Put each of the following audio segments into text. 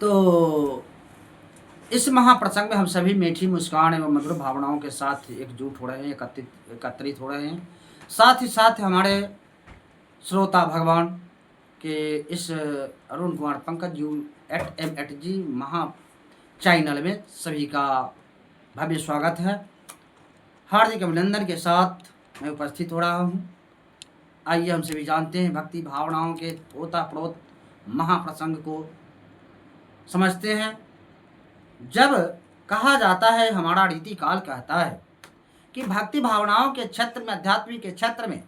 तो इस महाप्रसंग में हम सभी मीठी मुस्कान एवं मधुर भावनाओं के साथ एकजुट हो रहे हैं, एकत्रित हो रहे हैं। साथ ही साथ हमारे श्रोता भगवान के इस अरुण कुमार पंकज यू एट एम एट जी महा चैनल में सभी का भव्य स्वागत है। हार्दिक अभिनंदन के साथ मैं उपस्थित हो रहा हूँ। आइए हम सभी जानते हैं भक्ति भावनाओं के ओतप्रोत महाप्रसंग को समझते हैं। जब कहा जाता है, हमारा रीति काल कहता है कि भक्ति भावनाओं के क्षेत्र में, अध्यात्म के क्षेत्र में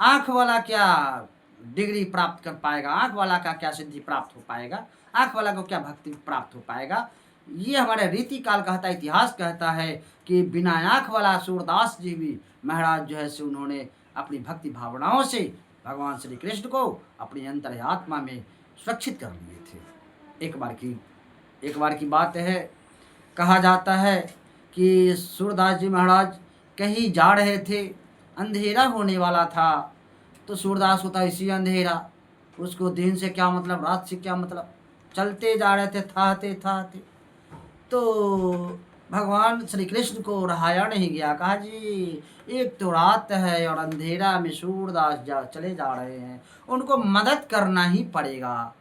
आँख वाला क्या डिग्री प्राप्त कर पाएगा, आँख वाला का क्या सिद्धि प्राप्त हो पाएगा, आँख वाला को क्या भक्ति प्राप्त हो पाएगा। ये हमारे रीति काल कहता है, इतिहास कहता है कि बिना आँख वाला सूरदास जी भी महाराज जो है से उन्होंने अपनी भक्ति भावनाओं से भगवान श्री कृष्ण को अपनी अंतरात्मा में सुरक्षित कर लिए थे। एक बार की बात है, कहा जाता है कि सूरदास जी महाराज कहीं जा रहे थे, अंधेरा होने वाला था। तो सूरदास होता इसी अंधेरा, उसको दिन से क्या मतलब, रात से क्या मतलब। चलते जा रहे थे थाते थाते, तो भगवान श्री कृष्ण को रहाया नहीं गया। कहा जी एक तो रात है और अंधेरा में सूरदास चले जा रहे हैं, उनको मदद करना ही पड़ेगा।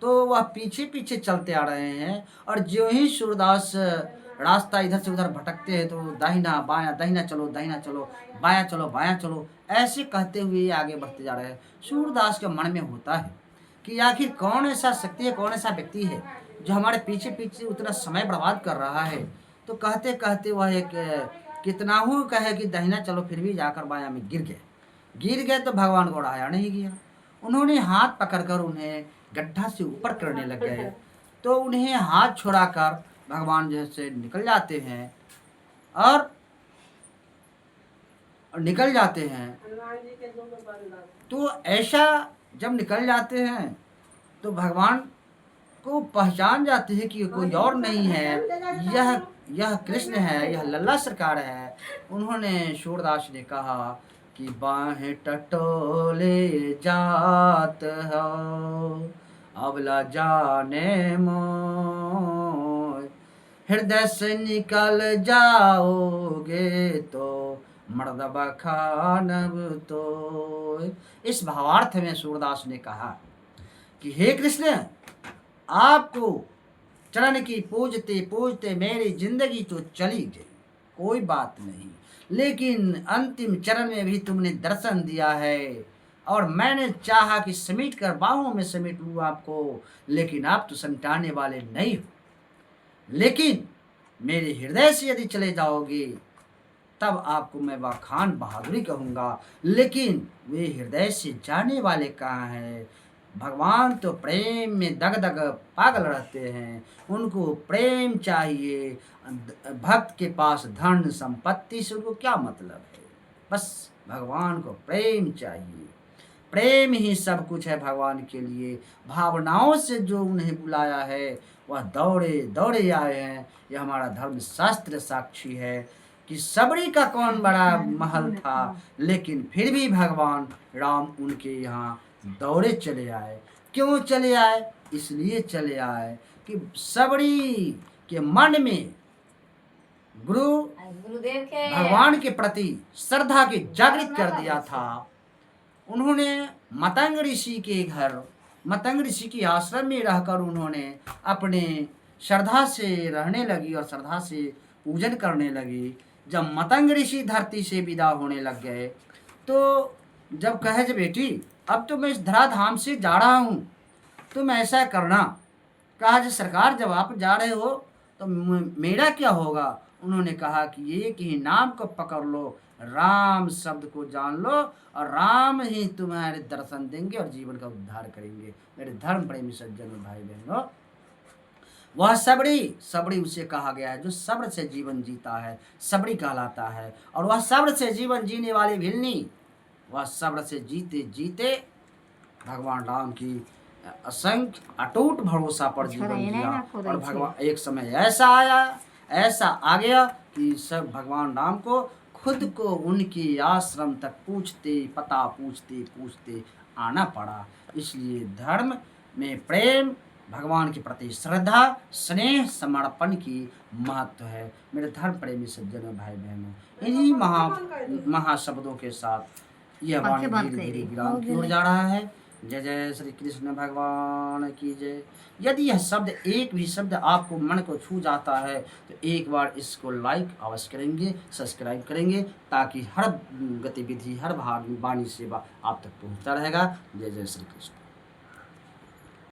तो वह पीछे पीछे चलते आ रहे हैं और जो ही सूरदास रास्ता इधर से उधर भटकते हैं तो दाहिना बायां, दाहिना चलो दाहिना चलो, बायां चलो बायां चलो, ऐसे कहते हुए आगे बढ़ते जा रहे हैं। सूरदास के मन में होता है कि आखिर कौन ऐसा शक्ति है, कौन ऐसा व्यक्ति है जो हमारे पीछे पीछे उतना समय बर्बाद कर रहा है। तो कहते कहते वह एक कितना हूँ कहे कि दाहिना चलो, फिर भी जाकर बायां में गिर गए। तो भगवान को उड़ाया नहीं गया। उन्होंने हाथ पकड़कर उन्हें गड्ढा से ऊपर करने लग गए। तो उन्हें हाथ छुड़ाकर भगवान जैसे निकल जाते हैं और निकल जाते हैं। तो ऐसा जब निकल जाते हैं तो भगवान को पहचान जाते हैं कि कोई और नहीं है, यह कृष्ण है, यह लल्ला सरकार है। उन्होंने सूरदास ने कहा कि बाहें टटोले जात हो, अबला जाने मोय, हृदय से निकल जाओगे तो मर्दबा खानब तो। इस भावार्थ में सूरदास ने कहा कि हे कृष्ण, आपको चरण की पूजते पूजते मेरी जिंदगी तो चली गई, कोई बात नहीं, लेकिन अंतिम चरण में भी तुमने दर्शन दिया है और मैंने चाहा कि समेट कर बाहों में समेट लूँ आपको, लेकिन आप तो समटाने वाले नहीं हो। लेकिन मेरे हृदय से यदि चले जाओगे तब आपको मैं बखान बहादुरी कहूँगा, लेकिन वे हृदय से जाने वाले कहाँ हैं। भगवान तो प्रेम में दगदग पागल रहते हैं, उनको प्रेम चाहिए। भक्त के पास धन संपत्ति से उनको क्या मतलब है, बस भगवान को प्रेम चाहिए। प्रेम ही सब कुछ है भगवान के लिए। भावनाओं से जो उन्हें बुलाया है वह दौड़े दौड़े आए हैं। यह हमारा धर्म शास्त्र साक्षी है कि सबरी का कौन बड़ा महल था, लेकिन फिर भी भगवान राम उनके यहाँ दौड़े चले आए। क्यों चले आए? इसलिए चले आए कि सबरी के मन में गुरुदेव के भगवान के प्रति श्रद्धा के जागृत कर दिया था। उन्होंने मतंग ऋषि के घर, मतंग ऋषि के आश्रम में रहकर उन्होंने अपने श्रद्धा से रहने लगी और श्रद्धा से पूजन करने लगी। जब मतंग ऋषि धरती से विदा होने लग गए तो जब कहे जे बेटी अब तो मैं इस धराधाम से जा रहा हूँ, तुम ऐसा करना। कहा जे सरकार जब आप जा रहे हो तो मेरा क्या होगा? उन्होंने कहा कि एक ही नाम को पकड़ लो, राम शब्द को जान लो और राम ही तुम्हारे दर्शन देंगे और जीवन का उद्धार करेंगे। मेरे धर्म प्रेमी सज्जनों भाई बहनों, वह सबड़ी उसे कहा गया है जो सब्र से जीवन जीता है, सबड़ी कहलाता है। और वह सब्र से जीवन जीने वाली भिलनी, वह सब्र से जीते जीते भगवान राम की असंख्य अटूट भरोसा पर जीवन जिया। और भगवान एक समय ऐसा आ गया कि सब भगवान राम को खुद को उनके आश्रम तक पूछते पूछते आना पड़ा। इसलिए धर्म में प्रेम भगवान के प्रति श्रद्धा, स्नेह, समर्पण की महत्व है। मेरे धर्म प्रेमी सज्जनों, भाई बहनों, इन्हीं महाशब्दों के साथ यह वाणी धीरे धीरे विराम की ओर जा रहा है। जय जय श्री कृष्ण भगवान की जय। यदि यह शब्द, एक भी शब्द आपको मन को छू जाता है तो एक बार इसको लाइक अवश्य करेंगे, सब्सक्राइब करेंगे, ताकि हर गतिविधि, हर वाणी सेवा आप तक पहुंचता रहेगा। जय जय श्री कृष्ण।